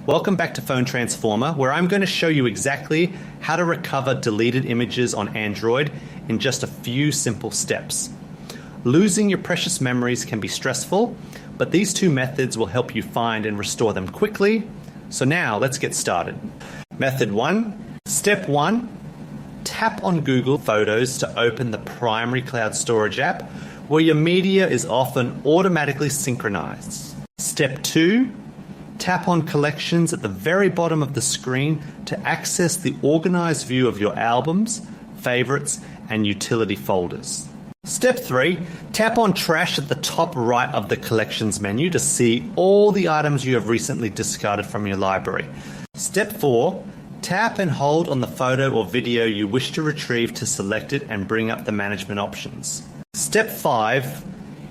Welcome back to Phone Transformer, where I'm going to show you exactly how to recover deleted images on Android in just a few simple steps. Losing your precious memories can be stressful, but these two methods will help you find and restore them quickly. So now let's get started. Method 1. Step 1. Tap on Google Photos to open the primary cloud storage app, where your media is often automatically synchronized. Step 2. Tap on Collections at the very bottom of the screen to access the organized view of your albums, favorites, and utility folders. Step 3. Tap on Trash at the top right of the Collections menu to see all the items you have recently discarded from your library. Step 4. Tap and hold on the photo or video you wish to retrieve to select it and bring up the management options. Step 5.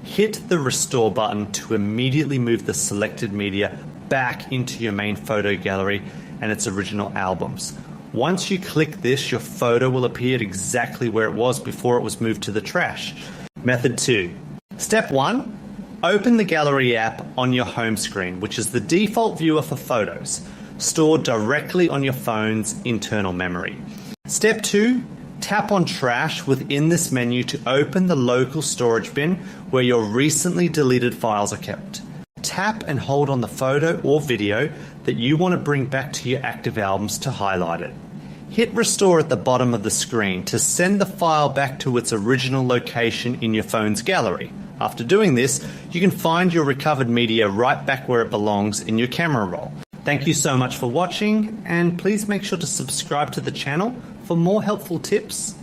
Hit the Restore button to immediately move the selected media back into your main photo gallery and its original albums. Once you click this, your photo will appear exactly where it was before it was moved to the trash. Method 2. Step 1. Open the Gallery app on your home screen, which is the default viewer for photos, stored directly on your phone's internal memory. Step 2. Tap on Trash within this menu to open the local storage bin where your recently deleted files are kept. Tap and hold on the photo or video that you want to bring back to your active albums to highlight it. Hit Restore at the bottom of the screen to send the file back to its original location in your phone's gallery. After doing this, you can find your recovered media right back where it belongs in your camera roll. Thank you so much for watching, and please make sure to subscribe to the channel for more helpful tips